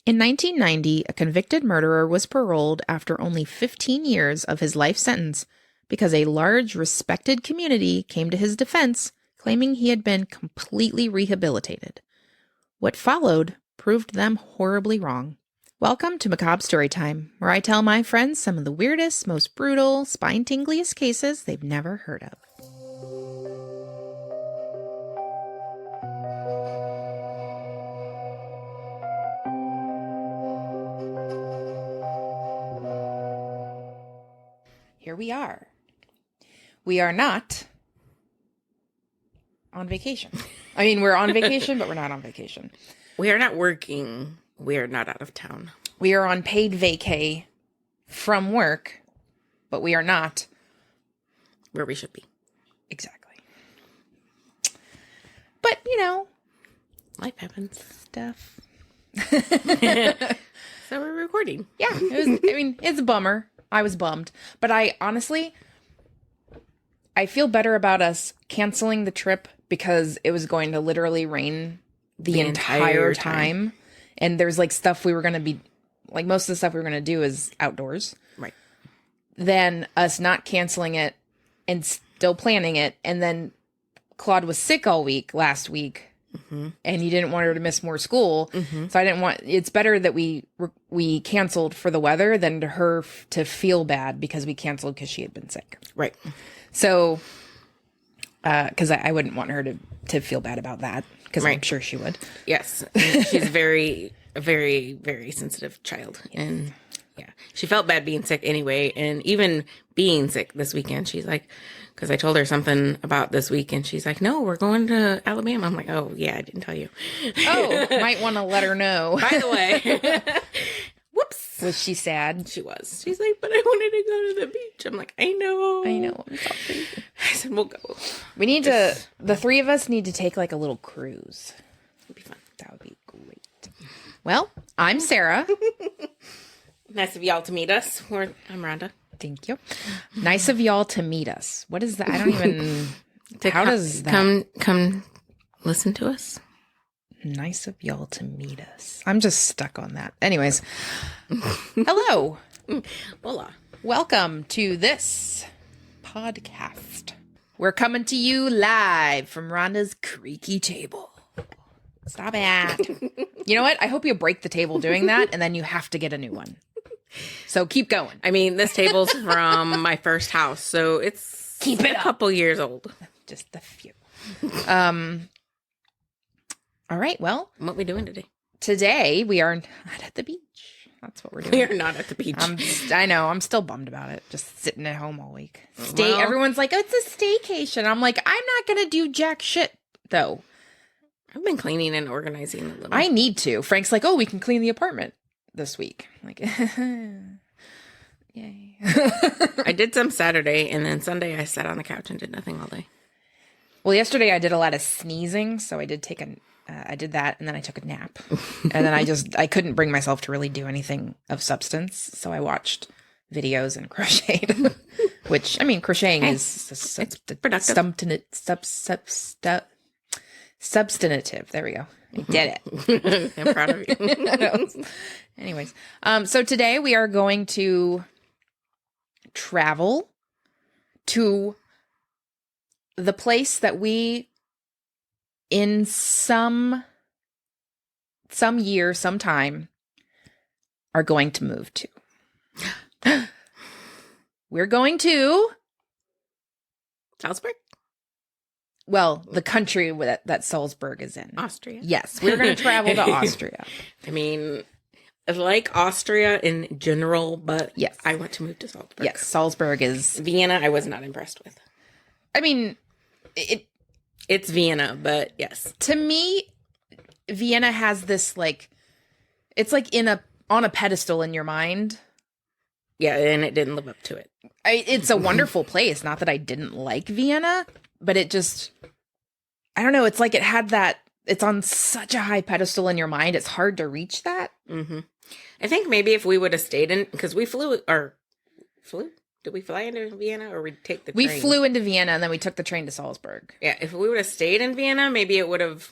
In 1990, a convicted murderer was paroled after only 15 years of his life sentence because a large, respected community came to his defense, claiming he had been completely rehabilitated. What followed proved them horribly wrong. Welcome to Macabre Storytime, where I tell my friends some of the weirdest, most brutal, spine-tingliest cases they've never heard of. Here we are. We are not on vacation. I mean, we're on vacation, but we're not on vacation. We are not working. We are not out of town. We are on paid vacay from work, but we are not where we should be. Exactly. But, you know, life happens. Stuff. So we're recording. Yeah. It's a bummer. I was bummed. But I feel better about us canceling the trip because it was going to literally rain the entire time. And there's like stuff we were going to be, like most of the stuff we were going to do is outdoors. Right. Then us not canceling it and still planning it. And then Claude was sick all week last week. Mm-hmm. And you didn't want her to miss more school. Mm-hmm. So I didn't want, it's better that we canceled for the weather than to her to feel bad because we canceled because she had been sick. Right. So, because I wouldn't want her to feel bad about that because I'm sure she would. Yes. And she's a very, very sensitive child. And yeah, she felt bad being sick anyway. And even being sick this weekend, she's like, because I told her something about this week, and she's like, no, we're going to Alabama. I'm like, oh, yeah, I didn't tell you. Oh, might want to let her know. By the way. Whoops. Was she sad? She was. She's like, but I wanted to go to the beach. I'm like, I know. I'm sorry. I said, we'll go. We need to, the three of us need to take like a little cruise. It'd be fun. That would be great. Well, I'm Sarah. Nice of y'all to meet us. I'm Rhonda. Thank you. Nice of y'all to meet us. What is that? I don't even. Does that come listen to us? Nice of y'all to meet us. I'm just stuck on that. Anyways, hello. Hola. Welcome to this podcast. We're coming to you live from Rhonda's creaky table. Stop it. You know what? I hope you break the table doing that, and then you have to get a new one. So keep going. I mean, this table's from my first house, so it's a couple years old. Just a few. All right. Well, what are we doing today? Today we are not at the beach. That's what we're doing. We are not at the beach. I know. I'm still bummed about it. Just sitting at home all week. Everyone's like, oh, it's a staycation. I'm like, I'm not going to do jack shit, though. I've been cleaning and organizing a little. I need to. Frank's like, oh, we can clean the apartment this week. I'm like, yay. I did some Saturday, and then Sunday I sat on the couch and did nothing all day. Well, yesterday I did a lot of sneezing, so I did I did that, and then I took a nap. And then I couldn't bring myself to really do anything of substance, so I watched videos and crocheted. Which, I mean, crocheting is it's productive. Substantive. There we go. I did it. I'm proud of you. Anyways, so today we are going to travel to the place that we, in some year, sometime, are going to move to. We're going to Salzburg? Well, the country that Salzburg is in. Austria. Yes, we're going to travel to Austria. I mean, I like Austria in general, but yes, I want to move to Salzburg. Yes, Salzburg is... Vienna, I was not impressed with. I mean, it's Vienna, but yes. To me, Vienna has this, like... It's like on a pedestal in your mind. Yeah, and it didn't live up to it. It's a wonderful place. Not that I didn't like Vienna, but it just... I don't know. It's like it had that... It's on such a high pedestal in your mind. It's hard to reach that. Mm-hmm. I think maybe if we would have stayed in... Because we flew? Did we fly into Vienna or we take the train? We flew into Vienna and then we took the train to Salzburg. Yeah, if we would have stayed in Vienna, maybe it would have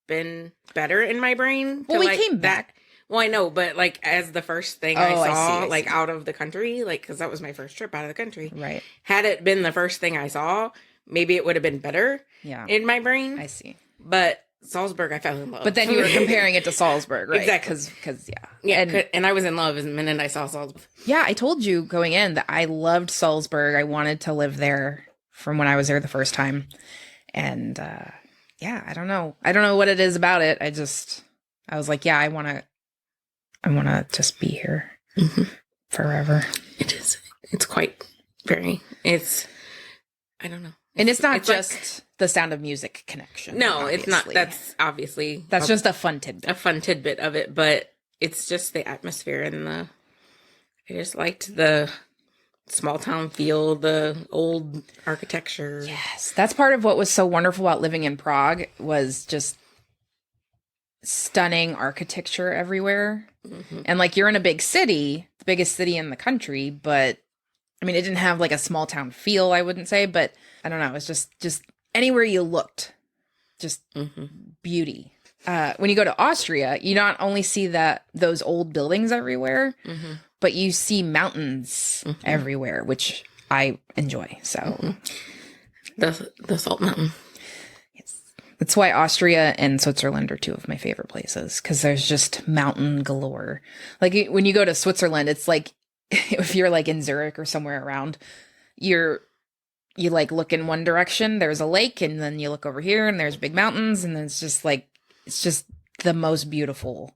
been better in my brain. Well, we came back. Well, I know, but like as the first thing Oh, I I saw, see, I like see. out of the country, like because that was my first trip out of the country. Right. Had it been the first thing I saw, maybe it would have been better Yeah. in my brain. I see. But Salzburg, I fell in love. But then you were comparing it to Salzburg, right? Exactly. Because yeah. Yeah, and I was in love the minute I saw Salzburg. Yeah, I told you going in that I loved Salzburg. I wanted to live there from when I was there the first time. And yeah, I don't know. I don't know what it is about it. I was like, yeah, I want to just be here forever. It is. It's quite very. It's. I don't know. And it's not it's just the Sound of Music connection. No, it's not. obviously. That's obviously That's just a fun tidbit. a fun tidbit of it, but it's just the atmosphere and the. I just liked the small town feel, the old architecture. Yes, that's part of what was so wonderful about living in Prague was just stunning architecture everywhere. Mm-hmm. And like you're in a big city, the biggest city in the country, but I mean it didn't have like a small town feel, I wouldn't say, but I don't know, it was just anywhere you looked, just beauty. When you go to Austria, you not only see those old buildings everywhere, but you see mountains everywhere, which I enjoy. So The Salt Mountain. that's why Austria and Switzerland are two of my favorite places, because there's just mountain galore. Like when you go to Switzerland, it's like if you're like in Zurich or somewhere around, you like look in one direction, there's a lake, and then you look over here and there's big mountains, and then it's just the most beautiful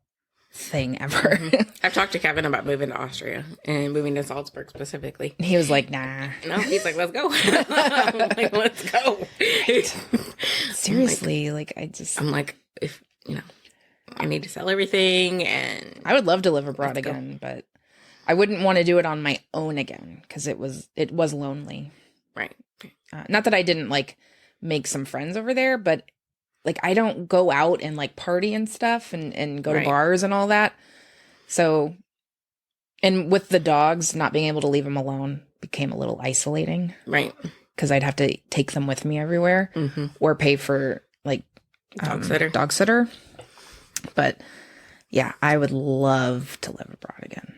thing ever. I've talked to Kevin about moving to Austria and moving to Salzburg specifically. He was like, nah. No, he's like, let's go. I'm like, let's go. Seriously, I'm like, if I need to sell everything, and I would love to live abroad again, but I wouldn't want to do it on my own again because it was lonely. Right. Not that I didn't like make some friends over there, but like I don't go out and like party and stuff and go to bars and all that. So, and with the dogs, not being able to leave them alone became a little isolating. Right. Because I'd have to take them with me everywhere or pay for like dog sitter. But yeah, I would love to live abroad again.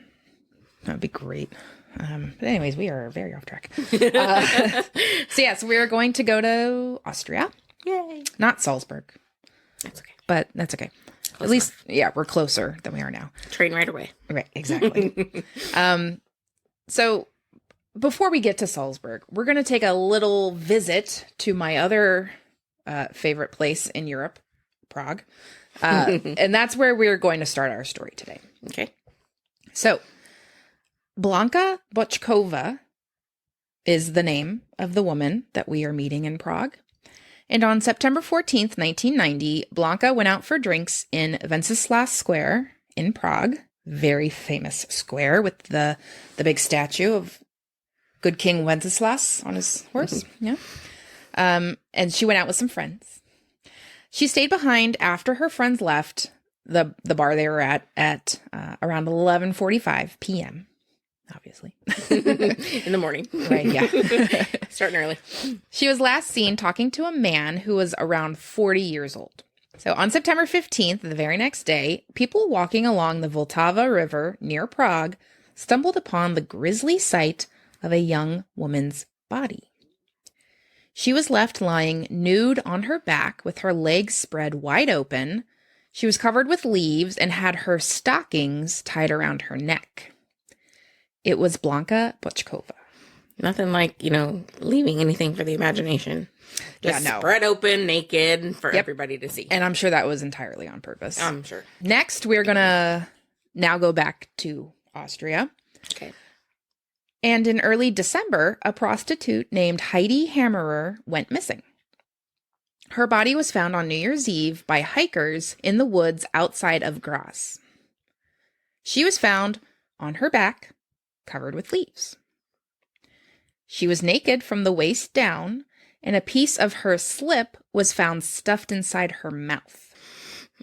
That would be great. But anyways, we are very off track. So we are going to go to Austria. Yay. Not Salzburg. That's okay. But that's okay. Close At least, yeah, we're closer than we are now. Train right away. Right, exactly. So before we get to Salzburg, we're going to take a little visit to my other favorite place in Europe, Prague. And that's where we're going to start our story today. Okay. So Blanka Bočková is the name of the woman that we are meeting in Prague. And on September 14th, 1990, Blanka went out for drinks in Wenceslas Square in Prague. Very famous square with the big statue of good King Wenceslas on his horse. Yeah. And she went out with some friends. She stayed behind after her friends left the bar they were at around 11:45 p.m. Obviously. In the morning. Right, yeah. Starting early. She was last seen talking to a man who was around 40 years old. So on September 15th, the very next day, people walking along the Vltava River near Prague stumbled upon the grisly sight of a young woman's body. She was left lying nude on her back with her legs spread wide open. She was covered with leaves and had her stockings tied around her neck. It was Blanka Bočková. Nothing like, leaving anything for the imagination. Just spread open, naked for everybody to see. And I'm sure that was entirely on purpose. I'm sure. Next, we're going to now go back to Austria. Okay. And in early December, a prostitute named Heidi Hammerer went missing. Her body was found on New Year's Eve by hikers in the woods outside of Graz. She was found on her back, covered with leaves. She was naked from the waist down, and a piece of her slip was found stuffed inside her mouth.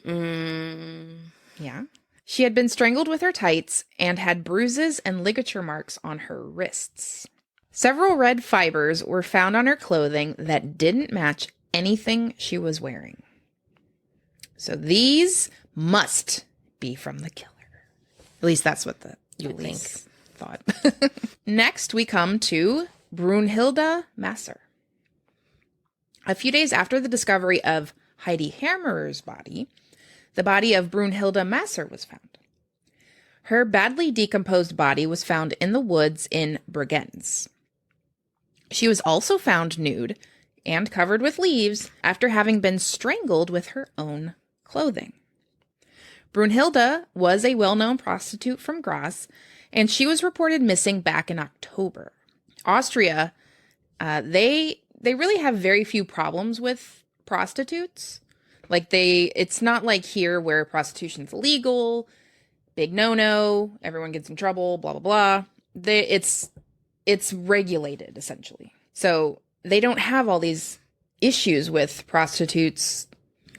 Yeah. She had been strangled with her tights and had bruises and ligature marks on her wrists. Several red fibers were found on her clothing that didn't match anything she was wearing. So these must be from the killer. At least that's what the You would police thought. Next, we come to Brunhilde Masser. A few days after the discovery of Heidi Hammerer's body, the body of Brunhilde Masser was found. Her badly decomposed body was found in the woods in Bregenz. She was also found nude and covered with leaves after having been strangled with her own clothing. Brunhilde was a well-known prostitute from Graz, and she was reported missing back in October. Austria, they really have very few problems with prostitutes. Like it's not like here where prostitution's illegal, big no-no, everyone gets in trouble, blah, blah, blah. It's regulated, essentially. So they don't have all these issues with prostitutes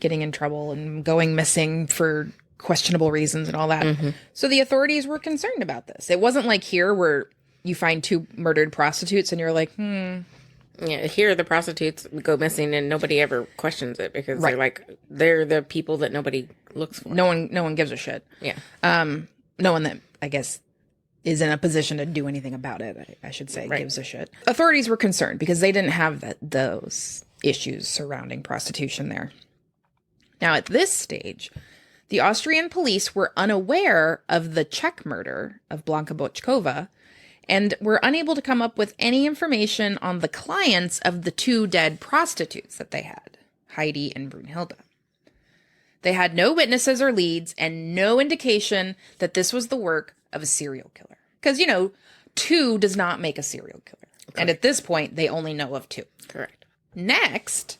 getting in trouble and going missing for questionable reasons and all that. Mm-hmm. So the authorities were concerned about this. It wasn't like here where you find 2 murdered prostitutes and you're like, Yeah, here the prostitutes go missing and nobody ever questions it because they're the people that nobody looks for. No one gives a shit. Yeah. No one that, I guess, is in a position to do anything about it, I should say, gives a shit. Authorities were concerned because they didn't have those issues surrounding prostitution there. Now, at this stage, the Austrian police were unaware of the Czech murder of Blanka Bočková and were unable to come up with any information on the clients of the 2 dead prostitutes that they had, Heidi and Brunhilde. They had no witnesses or leads and no indication that this was the work of a serial killer. Because, 2 does not make a serial killer. Correct. And at this point, they only know of 2. Correct. Next,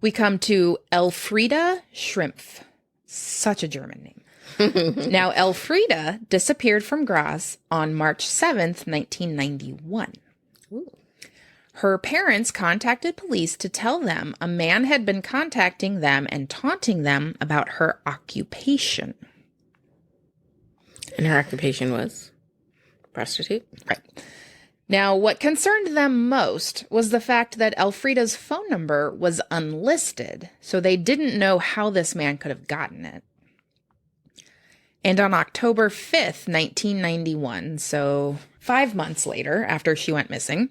we come to Elfriede Schrimpf. Such a German name. Now, Elfriede disappeared from Graz on March 7th, 1991. Ooh. Her parents contacted police to tell them a man had been contacting them and taunting them about her occupation. And her occupation was prostitute? Right. Now, what concerned them most was the fact that Elfrieda's phone number was unlisted, so they didn't know how this man could have gotten it. And on October 5th, 1991, so 5 months later after she went missing,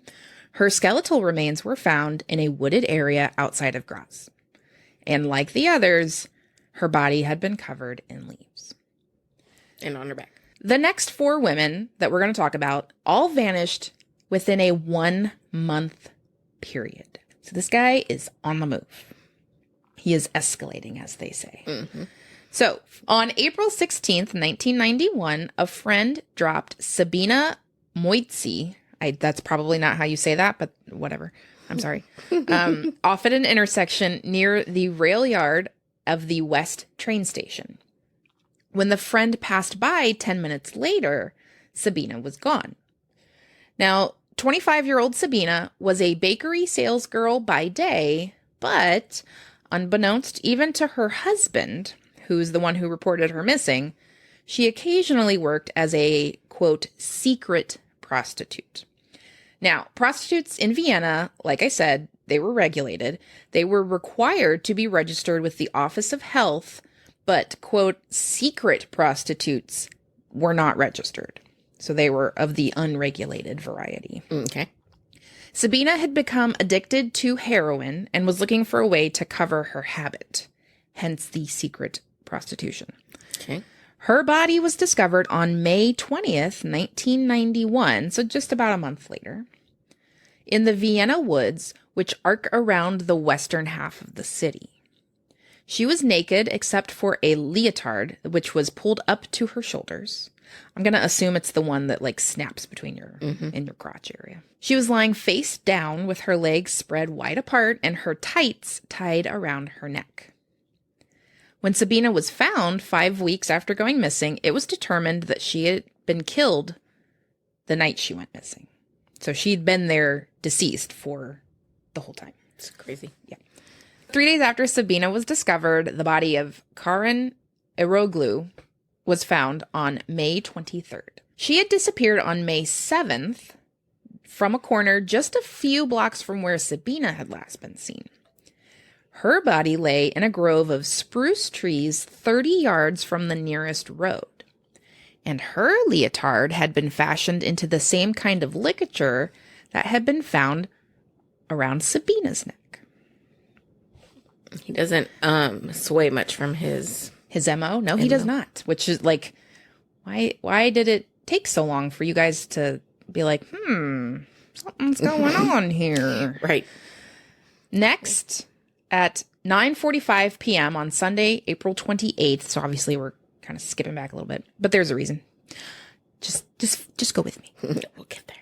her skeletal remains were found in a wooded area outside of Graz. And like the others, her body had been covered in leaves. And on her back. The next 4 women that we're going to talk about all vanished within a 1-month period. So this guy is on the move. He is escalating, as they say. Mm-hmm. So on April 16th, 1991, a friend dropped Sabina Moitzi. That's probably not how you say that, but whatever. I'm sorry. Off at an intersection near the rail yard of the West train station. When the friend passed by 10 minutes later, Sabina was gone. Now, 25-year-old Sabina was a bakery salesgirl by day, but unbeknownst even to her husband, who's the one who reported her missing, she occasionally worked as a, quote, secret prostitute. Now, prostitutes in Vienna, like I said, they were regulated. They were required to be registered with the Office of Health, but, quote, secret prostitutes were not registered. So they were of the unregulated variety. Okay. Sabina had become addicted to heroin and was looking for a way to cover her habit, hence the secret prostitution. Okay. Her body was discovered on May 20th, 1991, so just about a month later, in the Vienna woods, which arc around the western half of the city. She was naked except for a leotard, which was pulled up to her shoulders. I'm going to assume it's the one that like snaps between your in your crotch area. She was lying face down with her legs spread wide apart and her tights tied around her neck. When Sabina was found 5 weeks after going missing, it was determined that she had been killed the night she went missing. So she'd been there deceased for the whole time. It's crazy. Yeah. 3 days after Sabina was discovered, the body of Karen Eroglu was found on May 23rd. She had disappeared on May 7th from a corner just a few blocks from where Sabina had last been seen. Her body lay in a grove of spruce trees 30 yards from the nearest road. And her leotard had been fashioned into the same kind of ligature that had been found around Sabina's neck. He doesn't sway much from his MO? No, he does not. Which is like, why did it take so long for you guys to be like, something's going on here? Right. Next, at 9:45 p.m. on Sunday, April 28th, so obviously we're kind of skipping back a little bit, but there's a reason. Just go with me. We'll get there.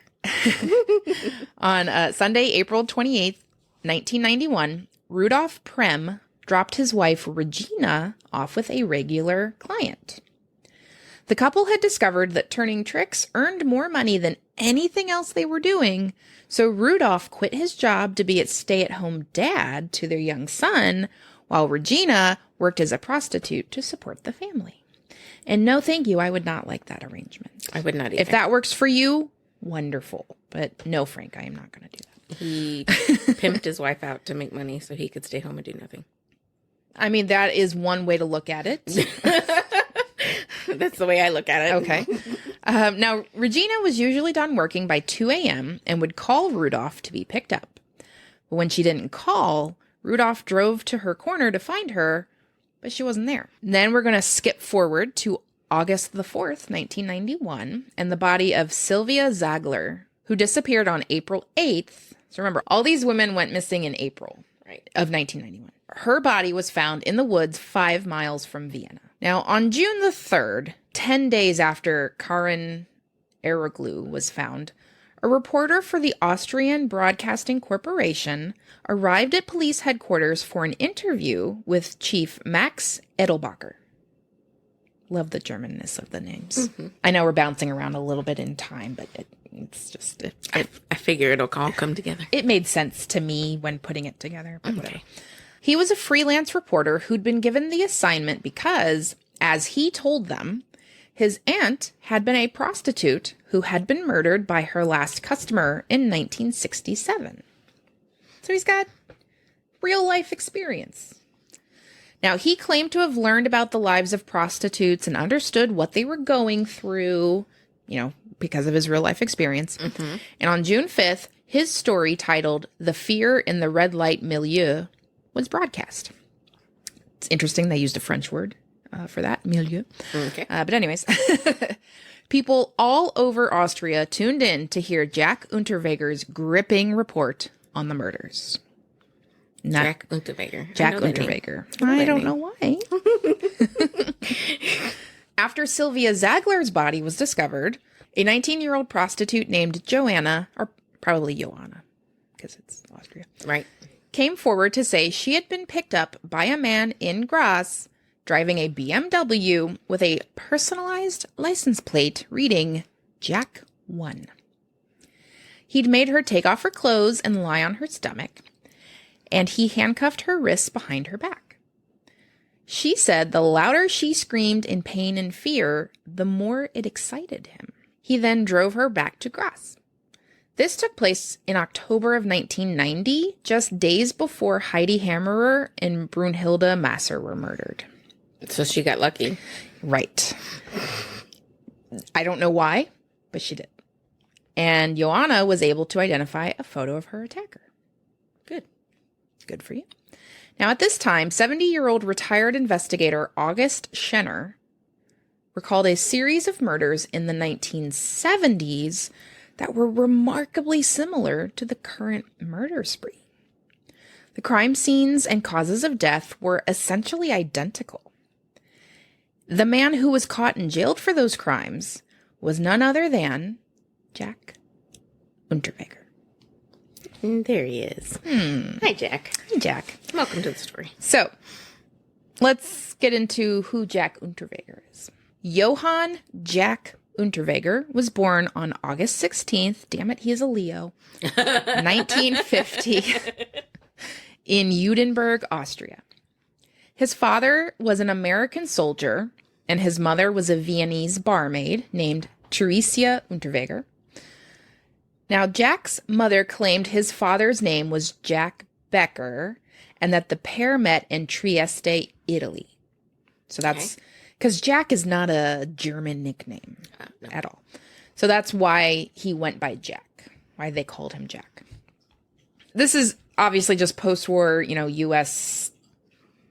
On Sunday, April 28th, 1991, Rudolf Prem dropped his wife Regina off with a regular client. The couple had discovered that turning tricks earned more money than anything else they were doing, so Rudolph quit his job to be a stay-at-home dad to their young son, while Regina worked as a prostitute to support the family. And no, thank you, I would not like that arrangement. I would not either. If that works for you, wonderful. But no, Frank, I am not going to do that. He pimped his wife out to make money so he could stay home and do nothing. I mean, that is one way to look at it. That's the way I look at it. Okay. Now, Regina was usually done working by 2 a.m. and would call Rudolph to be picked up. But when she didn't call, Rudolph drove to her corner to find her, but she wasn't there. Then we're going to skip forward to August the 4th, 1991, and the body of Sylvia Zagler, who disappeared on April 8th. So remember, all these women went missing in April of 1991. Her body was found in the woods 5 miles from Vienna. Now, on June the 3rd, 10 days after Karin Eroglu was found, a reporter for the Austrian Broadcasting Corporation arrived at police headquarters for an interview with Chief Max Edelbacher. Love the Germanness of the names. Mm-hmm. I know we're bouncing around a little bit in time, but it's just... I figure it'll all come together. It made sense to me when putting it together. But okay. He was a freelance reporter who'd been given the assignment because, as he told them, his aunt had been a prostitute who had been murdered by her last customer in 1967. So he's got real life experience. Now, he claimed to have learned about the lives of prostitutes and understood what they were going through, because of his real life experience. Mm-hmm. And on June 5th, his story titled The Fear in the Red Light Milieu was broadcast. It's interesting they used a French word for that, milieu. Okay. But anyways, people all over Austria tuned in to hear Jack Unterweger's gripping report on the murders. Jack Unterweger. I don't know why. After Sylvia Zagler's body was discovered, a 19-year-old prostitute named Joanna, or probably Joanna, because it's Austria, right, came forward to say she had been picked up by a man in Graz driving a BMW with a personalized license plate reading Jack 1. He'd made her take off her clothes and lie on her stomach, and he handcuffed her wrists behind her back. She said the louder she screamed in pain and fear, the more it excited him. He then drove her back to Graz. This took place in October of 1990, just days before Heidi Hammerer and Brunhilde Masser were murdered. So she got lucky. Right. I don't know why, but she did. And Joanna was able to identify a photo of her attacker. Good. Good for you. Now, at this time, 70-year-old retired investigator August Schenner recalled a series of murders in the 1970s that were remarkably similar to the current murder spree. The crime scenes and causes of death were essentially identical. The man who was caught and jailed for those crimes was none other than Jack Unterweger. There he is. Hi, Jack. Hi, Jack. Welcome to the story. So, let's get into who Jack Unterweger is. Johann Jack Unterweger was born on August 16th, damn it, he is a Leo, 1950, in Udenberg, Austria. His father was an American soldier, and his mother was a Viennese barmaid named Theresia Unterweger. Now, Jack's mother claimed his father's name was Jack Becker, and that the pair met in Trieste, Italy. So that's Because Jack is not a German nickname No. at all. So that's why he went by Jack, why they called him Jack. This is obviously just post-war, U.S.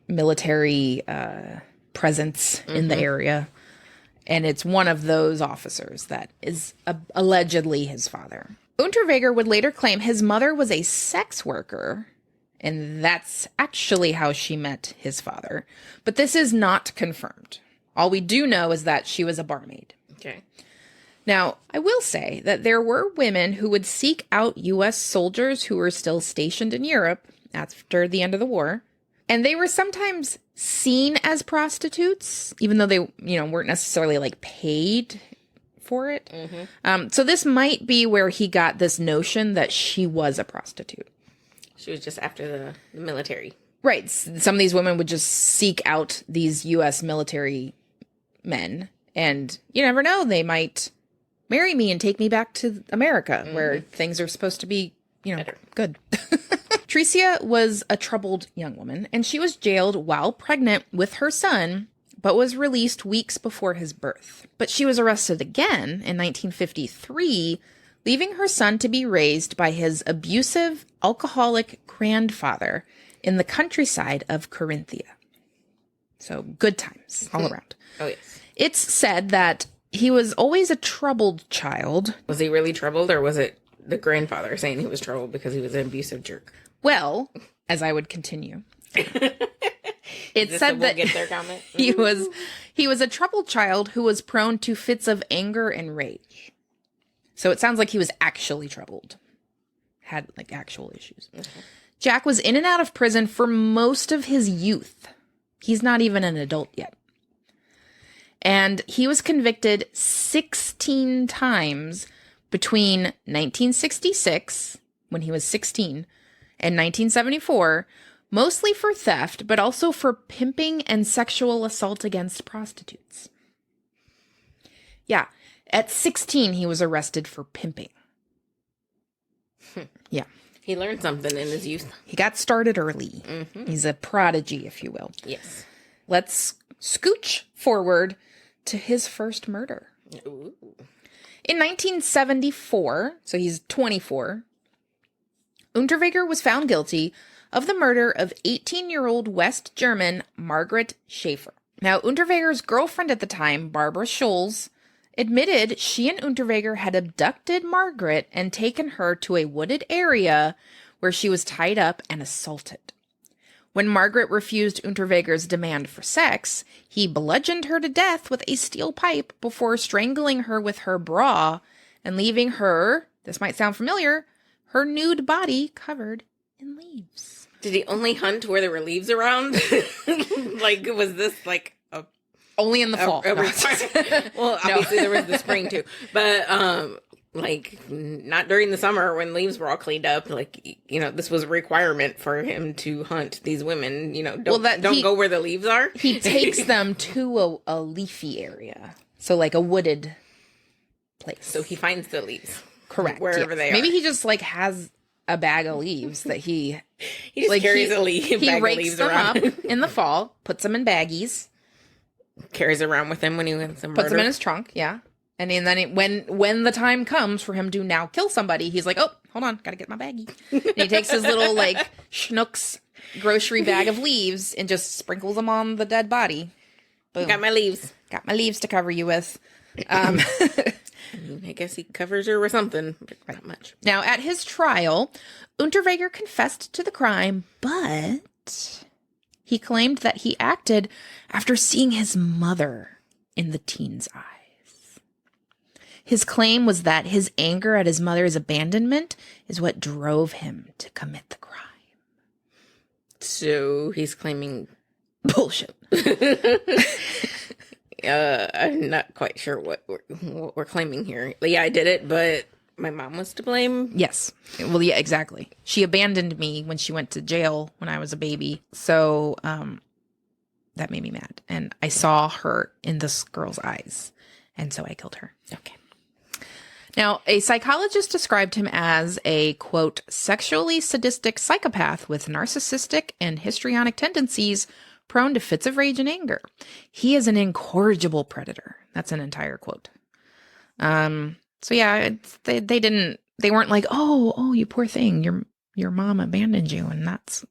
military presence in the area. And it's one of those officers that is allegedly his father. Unterweger would later claim his mother was a sex worker, and that's actually how she met his father. But this is not confirmed. All we do know is that she was a barmaid. Okay. Now, I will say that there were women who would seek out U.S. soldiers who were still stationed in Europe after the end of the war, and they were sometimes seen as prostitutes, even though they, weren't necessarily like paid for it. So this might be where he got this notion that she was a prostitute. She was just after the military. Right. Some of these women would just seek out these U.S. military men, and you never know, they might marry me and take me back to America where things are supposed to be, better. Good. Tricia was a troubled young woman, and she was jailed while pregnant with her son, but was released weeks before his birth. But she was arrested again in 1953, leaving her son to be raised by his abusive, alcoholic grandfather in the countryside of Carinthia. So good times all around. Oh, yes. It's said that he was always a troubled child. Was he really troubled, or was it the grandfather saying he was troubled because he was an abusive jerk? Well, as I would continue, it said that get their comment? he was a troubled child who was prone to fits of anger and rage. So it sounds like he was actually troubled, had like actual issues. Okay. Jack was in and out of prison for most of his youth. He's not even an adult yet. And he was convicted 16 times between 1966, when he was 16, and 1974, mostly for theft, but also for pimping and sexual assault against prostitutes. Yeah, at 16, he was arrested for pimping. Yeah. He learned something in his youth. He got started early. He's a prodigy, if you will. Yes. Let's scooch forward to his first murder. Ooh. In 1974, so he's 24, Unterweger was found guilty of the murder of 18-year-old West German Margaret Schaefer. Now, Unterweger's girlfriend at the time, Barbara Scholes, admitted she and Unterweger had abducted Margaret and taken her to a wooded area where she was tied up and assaulted. When Margaret refused Unterweger's demand for sex, he bludgeoned her to death with a steel pipe before strangling her with her bra and leaving her, this might sound familiar, her nude body covered in leaves. Did he only hunt where there were leaves around? Like, was this like a... Only in the fall. Well, obviously there was the spring too. But, like, not during the summer when leaves were all cleaned up. Like, this was a requirement for him to hunt these women. Don't go where the leaves are. He takes them to a leafy area. So, like, a wooded place. So he finds the leaves. Correct. Wherever they are. Maybe he just, like, has a bag of leaves that he just like, carries a bag rakes of leaves them around. up in the fall, puts them in baggies. Carries around with him when he wins some murder. Puts them in his trunk, yeah. And then when the time comes for him to now kill somebody, he's like, oh, hold on, gotta get my baggie. And he takes his little, like, Schnucks grocery bag of leaves and just sprinkles them on the dead body. Boom. Got my leaves. Got my leaves to cover you with. I guess he covers her with something, but not much. Now, at his trial, Unterweger confessed to the crime, but he claimed that he acted after seeing his mother in the teen's eyes. His claim was that his anger at his mother's abandonment is what drove him to commit the crime. So he's claiming bullshit. I'm not quite sure what we're claiming here. Yeah, I did it, but my mom was to blame. Yes. Well, yeah, exactly. She abandoned me when she went to jail when I was a baby. So that made me mad. And I saw her in this girl's eyes. And so I killed her. Okay. Now, a psychologist described him as a, quote, sexually sadistic psychopath with narcissistic and histrionic tendencies prone to fits of rage and anger. He is an incorrigible predator. That's an entire quote. So yeah, they weren't like, oh, you poor thing, your mom abandoned you, and that's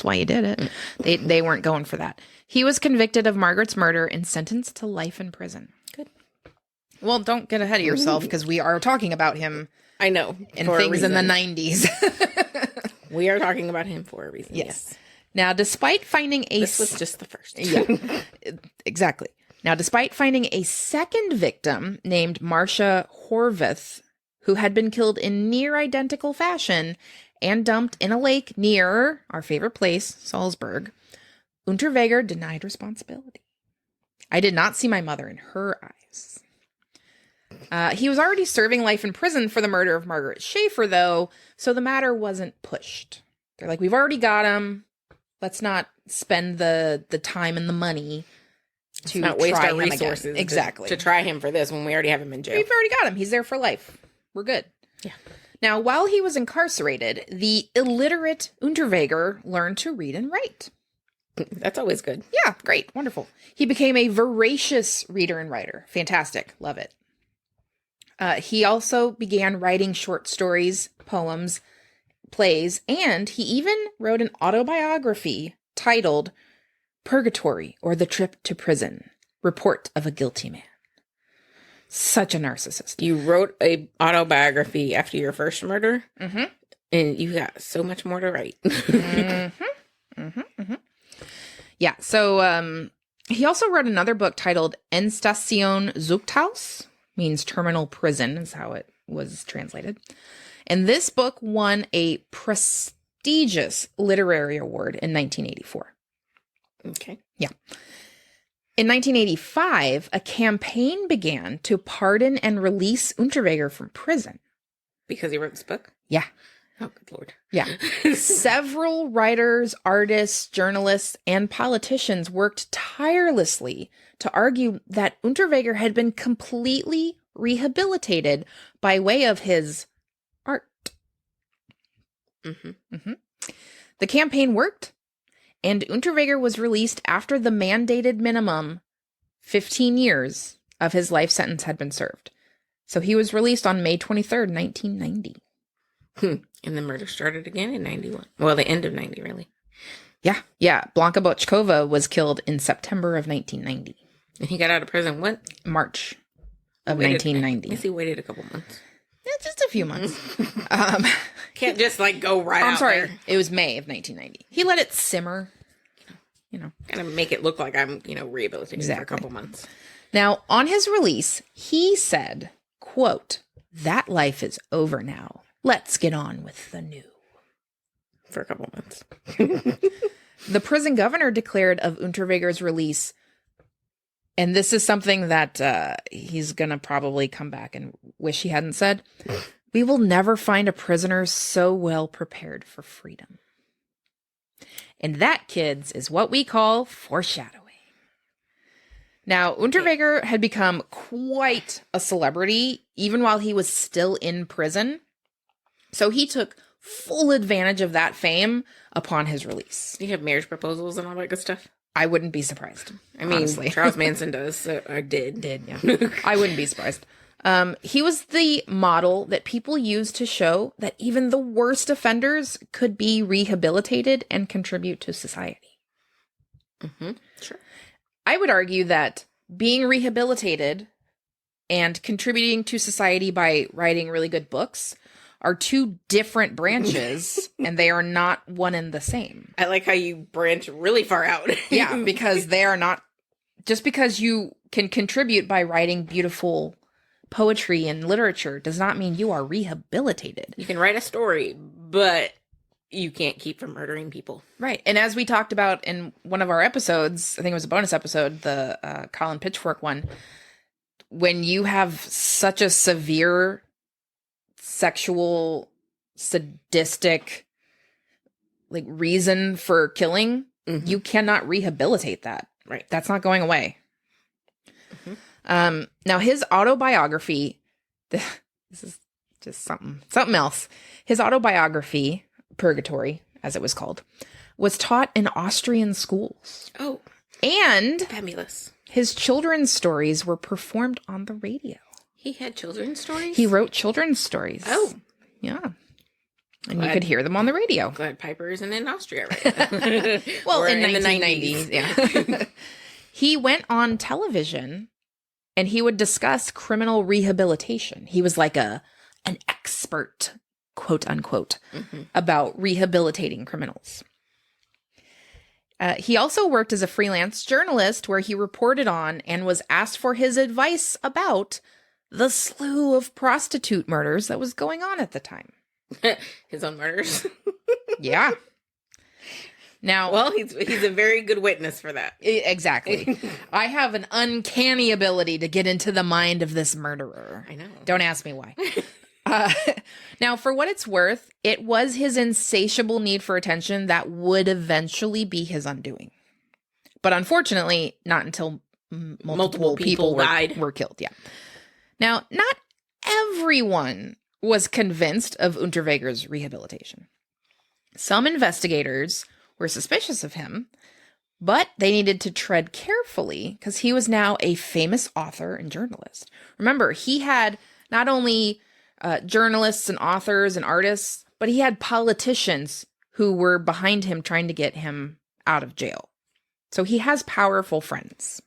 why you did it. They weren't going for that. He was convicted of Margaret's murder and sentenced to life in prison. Good. Well, don't get ahead of yourself, because we are talking about him. I know. And things in the 90s. We are talking about him for a reason. Yes. Now, despite finding this was just the first. Yeah, exactly. Now, despite finding a second victim named Marcia Horvath, who had been killed in near identical fashion and dumped in a lake near our favorite place, Salzburg, Unterweger denied responsibility. I did not see my mother in her eyes. He was already serving life in prison for the murder of Margaret Schaefer, though, so the matter wasn't pushed. They're like, we've already got him. Let's not spend the time and the money to not waste try our him resources again. Exactly. To try him for this when we already have him in jail. We've already got him. He's there for life. We're good. Yeah. Now, while he was incarcerated, the illiterate Unterweger learned to read and write. That's always good. Yeah, great. Wonderful. He became a voracious reader and writer. Fantastic. Love it. He also began writing short stories, poems, plays, and he even wrote an autobiography titled Purgatory, or The Trip to Prison, Report of a Guilty Man. Such a narcissist. You wrote a autobiography after your first murder, Mm-hmm. and you got so much more to write. Mm-hmm. Mm-hmm. Mm-hmm. Yeah, so he also wrote another book titled Endstation Zuchthaus, means terminal prison is how it was translated. And this book won a prestigious literary award in 1984. Okay. Yeah. In 1985, a campaign began to pardon and release Unterweger from prison. Because he wrote this book? Yeah. Oh, good Lord. Yeah. Several writers, artists, journalists, and politicians worked tirelessly to argue that Unterweger had been completely rehabilitated by way of his art. Mm-hmm. Mm-hmm. The campaign worked, and Unterweger was released after the mandated minimum 15 years of his life sentence had been served. So he was released on May 23rd, 1990. And the murder started again in 91. Well, the end of 90, really. Yeah. Blanka Bochkova was killed in September of 1990. And he got out of prison what? March of Waited, 1990. I guess he waited a couple months. Yeah, just a few months. Can't just go right out. I'm sorry. There. It was May of 1990. He let it simmer. Kind of make it look like I'm, rehabilitated for a couple months. Now, on his release, he said, quote, "That life is over now. Let's get on with the new." For a couple months. The prison governor declared of Unterweger's release, and this is something that he's going to probably come back and wish he hadn't said, "We will never find a prisoner so well prepared for freedom." And that, kids, is what we call foreshadowing. Now, Unterweger had become quite a celebrity even while he was still in prison. So he took full advantage of that fame upon his release. Do you have marriage proposals and all that good stuff? I wouldn't be surprised. I mean, honestly. Charles Manson does. So I did, yeah. I wouldn't be surprised. He was the model that people used to show that even the worst offenders could be rehabilitated and contribute to society. Mm-hmm. Sure. I would argue that being rehabilitated and contributing to society by writing really good books are two different branches, and they are not one and the same. I like how you branch really far out. Yeah, because they are not... Just because you can contribute by writing beautiful poetry and literature does not mean you are rehabilitated. You can write a story, but you can't keep from murdering people. Right. And as we talked about in one of our episodes, I think it was a bonus episode, the Colin Pitchfork one, when you have such a severe sexual, sadistic, reason for killing, you cannot rehabilitate that. Right. That's not going away. Now his autobiography, this is just something else. His autobiography, Purgatory, as it was called, was taught in Austrian schools. Oh, And fabulous. his children's stories were performed on the radio. He had children's stories? He wrote children's stories. Oh. Yeah. And you could hear them on the radio. Glad Piper isn't in Austria right now. Well, Or in the 1990s. Yeah. He went on television and he would discuss criminal rehabilitation. He was like an expert, quote unquote, about rehabilitating criminals. He also worked as a freelance journalist where he reported on and was asked for his advice about the slew of prostitute murders that was going on at the time. His own murders. Yeah. Now, Well, he's a very good witness for that. exactly. I have an uncanny ability to get into the mind of this murderer. I know. Don't ask me why. Now, for what it's worth, it was his insatiable need for attention that would eventually be his undoing. But unfortunately, not until multiple people died. were killed. Yeah. Now, not everyone was convinced of Unterweger's rehabilitation. Some investigators were suspicious of him, but they needed to tread carefully because he was now a famous author and journalist. Remember, he had not only journalists and authors and artists, but he had politicians who were behind him trying to get him out of jail. So he has powerful friends.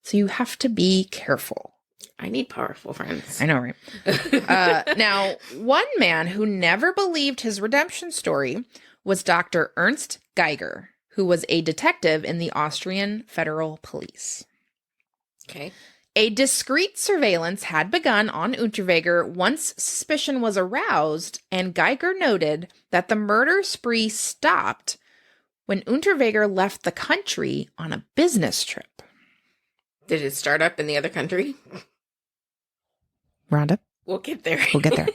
So you have to be careful. I need powerful friends. I know, right? Now, one man who never believed his redemption story was Dr. Ernst Geiger, who was a detective in the Austrian Federal Police. Okay. A discreet surveillance had begun on Unterweger once suspicion was aroused, and Geiger noted that the murder spree stopped when Unterweger left the country on a business trip. Did it start up in the other country? Rhonda? We'll get there. We'll get there.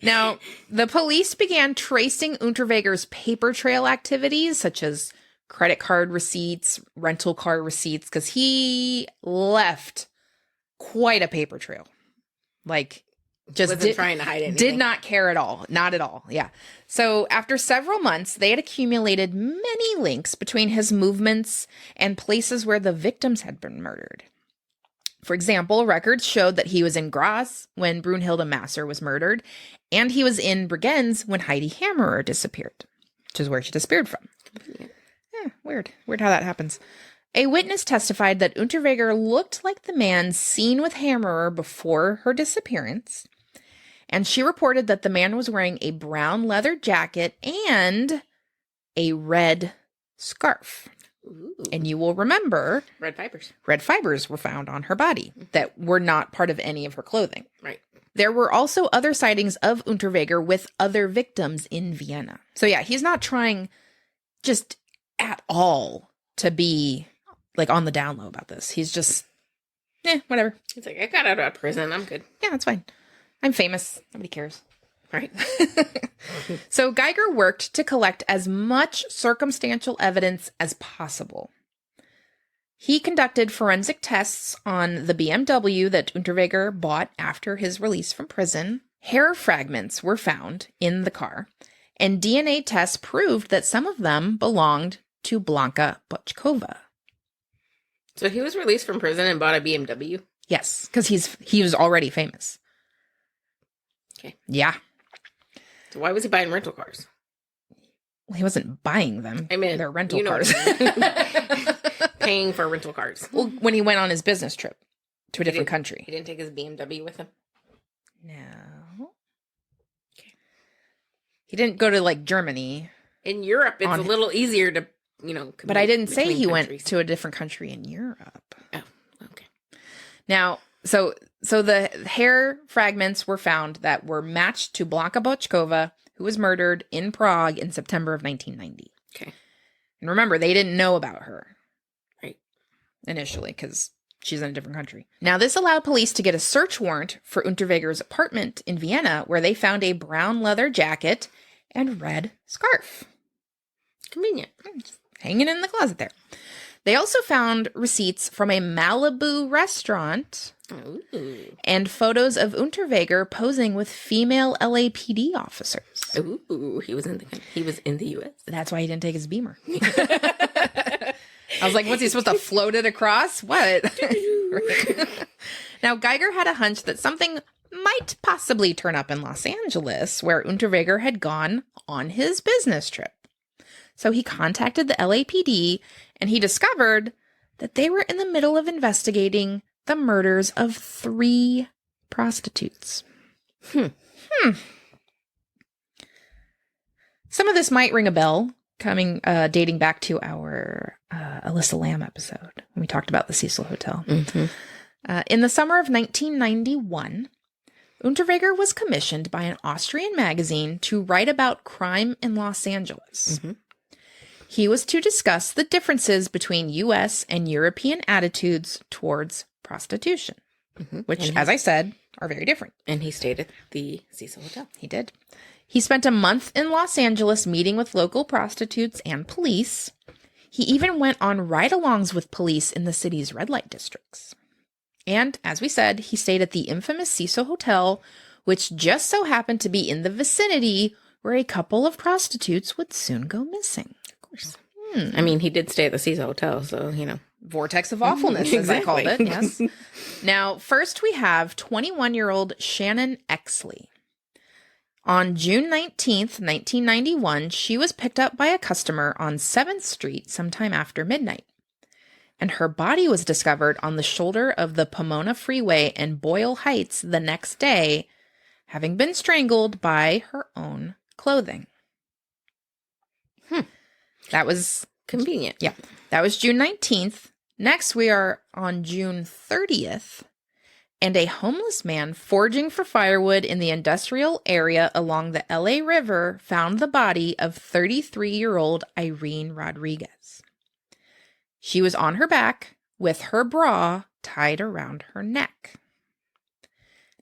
Now, the police began tracing Unterweger's paper trail activities, such as credit card receipts, rental car receipts, because he left quite a paper trail. Like, just Wasn't trying to hide anything. did not care at all. Not at all. Yeah. So after several months, they had accumulated many links between his movements and places where the victims had been murdered. For example, records showed that he was in Graz when Brunhilde Masser was murdered, and he was in Bregenz when Heidi Hammerer disappeared, which is where she disappeared from. Yeah, weird. Weird how that happens. A witness testified that Unterweger looked like the man seen with Hammerer before her disappearance, and she reported that the man was wearing a brown leather jacket and a red scarf. Ooh. And you will remember Red fibers. red fibers were found on her body that were not part of any of her clothing. Right. There were also other sightings of Unterweger with other victims in Vienna. So yeah, he's not trying just at all to be like on the down low about this. He's just, whatever. He's like, I got out of prison. I'm good. Yeah, that's fine. I'm famous. Nobody cares. Right. So Geiger worked to collect as much circumstantial evidence as possible. He conducted forensic tests on the BMW that Unterweger bought after his release from prison. Hair fragments were found in the car, and DNA tests proved that some of them belonged to Blanka Bochkova. So he was released from prison and bought a BMW? Yes, because he was already famous. Okay. Yeah. So why was he buying rental cars? Well, he wasn't buying them. I mean, they're rental you know cars. Paying for rental cars. Well, when he went on his business trip to a different country. He didn't take his BMW with him? No. Okay. He didn't go to like Germany. In Europe, it's a little easier to, But I didn't say he countries. went to a different country in Europe. Oh, okay. Now, so the hair fragments were found that were matched to Blanka Bochkova, who was murdered in Prague in September of 1990. Okay. And remember, they didn't know about her. Right. Initially, because she's in a different country. Now, this allowed police to get a search warrant for Unterweger's apartment in Vienna, where they found a brown leather jacket and red scarf. Convenient. Just hanging in the closet there. They also found receipts from a Malibu restaurant Ooh. and photos of Unterweger posing with female LAPD officers. Ooh, he was in the U.S. That's why he didn't take his Beamer. I was like, what's he supposed to float it across? What? Now, Geiger had a hunch that something might possibly turn up in Los Angeles, where Unterweger had gone on his business trip. So he contacted the LAPD, and he discovered that they were in the middle of investigating the murders of 3 prostitutes. Some of this might ring a bell, dating back to our Alyssa Lamb episode when we talked about the Cecil Hotel. Mm-hmm. In the summer of 1991, Unterweger was commissioned by an Austrian magazine to write about crime in Los Angeles. Mm-hmm. He was to discuss the differences between U.S. and European attitudes towards prostitution, which, as I said, are very different. And he stayed at the Cecil Hotel. He did. He spent a month in Los Angeles meeting with local prostitutes and police. He even went on ride-alongs with police in the city's red light districts. And, as we said, he stayed at the infamous Cecil Hotel, which just so happened to be in the vicinity where a couple of prostitutes would soon go missing. Of course. I mean, he did stay at the Cecil Hotel, so, you know. Vortex of awfulness, as I called it, yes. Now, first we have 21-year-old Shannon Exley. On June 19th, 1991, she was picked up by a customer on 7th Street sometime after midnight. And her body was discovered on the shoulder of the Pomona Freeway in Boyle Heights the next day, having been strangled by her own clothing. That was convenient. Yeah. That was June 19th. Next, we are on June 30th. And a homeless man foraging for firewood in the industrial area along the LA River found the body of 33-year-old Irene Rodriguez. She was on her back with her bra tied around her neck.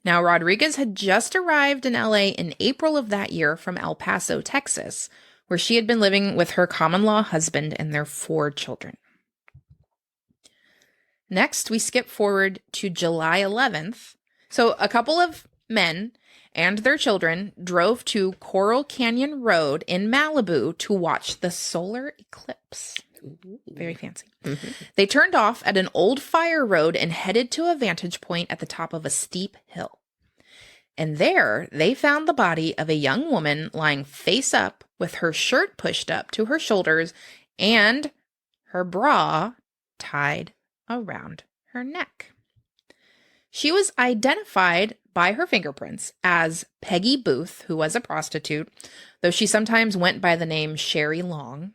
Now, Rodriguez had just arrived in LA in April of that year from El Paso, Texas, where she had been living with her common-law husband and their 4 children. Next, we skip forward to July 11th. So a couple of men and their children drove to Coral Canyon Road in Malibu to watch the solar eclipse. Very fancy. Mm-hmm. They turned off at an old fire road and headed to a vantage point at the top of a steep hill. And there, they found the body of a young woman lying face up with her shirt pushed up to her shoulders and her bra tied around her neck. She was identified by her fingerprints as Peggy Booth, who was a prostitute, though she sometimes went by the name Sherry Long.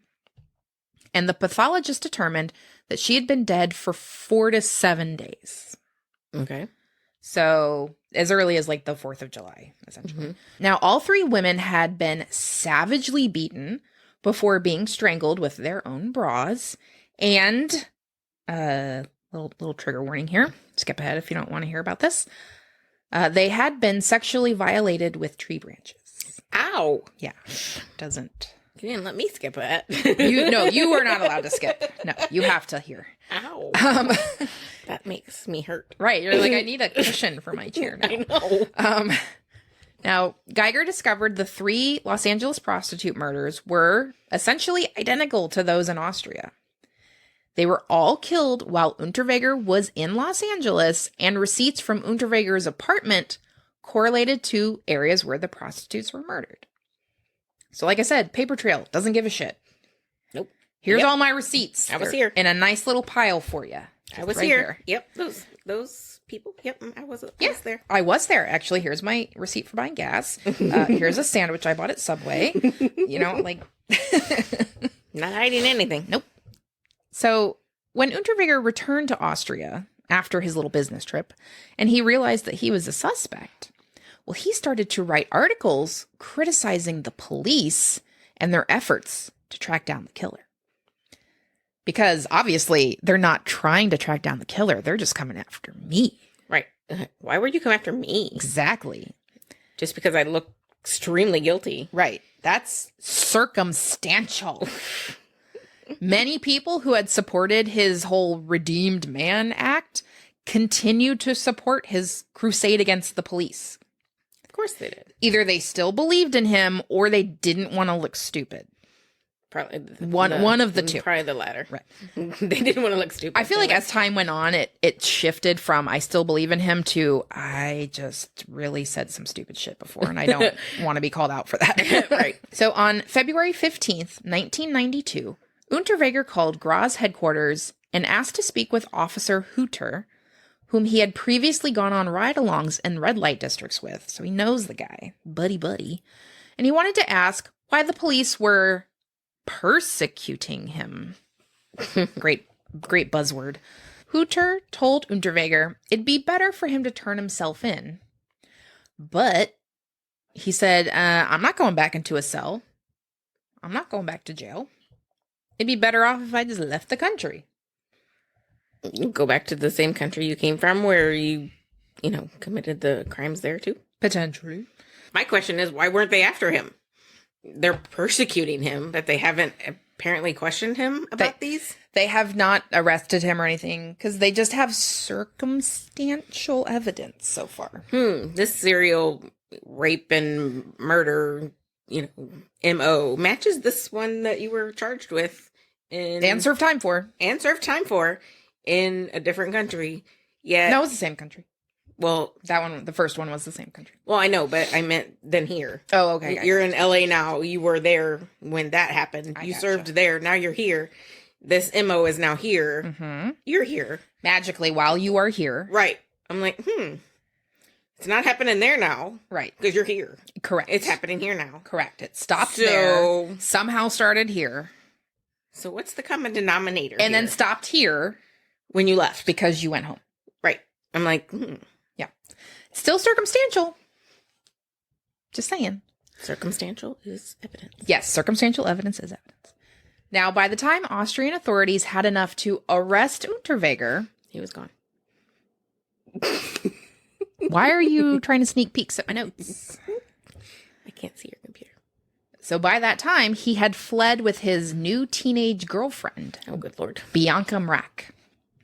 And the pathologist determined that she had been dead for 4 to 7 days. Okay. So as early as like the 4th of July, essentially. Mm-hmm. Now, all 3 women had been savagely beaten before being strangled with their own bras. And little trigger warning here. Skip ahead if you don't want to hear about this. They had been sexually violated with tree branches. Ow. Yeah. Doesn't. You didn't let me skip it. You were not allowed to skip. No, you have to hear. Ow. That makes me hurt. Right. You're like, I need a cushion for my chair now. I know. Now, Geiger discovered the 3 Los Angeles prostitute murders were essentially identical to those in Austria. They were all killed while Unterweger was in Los Angeles, and receipts from Unterweger's apartment correlated to areas where the prostitutes were murdered. So like I said, paper trail, doesn't give a shit. Nope. Here's all my receipts. I was here. In a nice little pile for you. I was right here. Yep. Those people. Yep. I was there. I was there. Actually, here's my receipt for buying gas. Here's a sandwich I bought at Subway. Like. Not hiding anything. Nope. So when Unterweger returned to Austria after his little business trip, and he realized that he was a suspect, well, he started to write articles criticizing the police and their efforts to track down the killer. Because obviously they're not trying to track down the killer. They're just coming after me. Right. Why would you come after me? Exactly. Just because I look extremely guilty. Right. That's circumstantial. Many people who had supported his whole redeemed man act continued to support his crusade against the police. Of course they did. Either they still believed in him or they didn't want to look stupid. Probably one of the two. Probably the latter. Right. They didn't want to look stupid. I feel like as time went on, it shifted from I still believe in him to I just really said some stupid shit before and I don't want to be called out for that. Right. So on February 15th, 1992, Unterweger called Graz headquarters and asked to speak with Officer Hooter, whom he had previously gone on ride-alongs and red light districts with. So he knows the guy, buddy. And he wanted to ask why the police were persecuting him. Great buzzword. Hooter told Unterweger it'd be better for him to turn himself in. But he said, I'm not going back into a cell. I'm not going back to jail. It'd be better off if I just left the country. Go back to the same country you came from where you committed the crimes there too? Potentially. My question is, why weren't they after him? They're persecuting him, but they haven't apparently questioned him about these? They have not arrested him or anything because they just have circumstantial evidence so far. This serial rape and murder, MO matches this one that you were charged with and served time for in a different country. Yeah. No, it was the same country. Well, that one, the first one was the same country. Well, I know, but I meant then here. Oh, okay. You're in LA now. You were there when that happened. You served there. Now you're here. This MO is now here. Mm-hmm. You're here. Magically while you are here. Right. I'm like, it's not happening there now. Right. Because you're here. Correct. It's happening here now. Correct. It stopped there. Somehow started here. So what's the common denominator and then stopped here. When you left. Because you went home. Right. I'm like, Yeah. Still circumstantial. Just saying. Circumstantial is evidence. Yes, circumstantial evidence is evidence. Now, by the time Austrian authorities had enough to arrest Unterweger, he was gone. Why are you trying to sneak peeks at my notes? I can't see your computer. So by that time, he had fled with his new teenage girlfriend. Oh, good Lord. Bianca Mrak.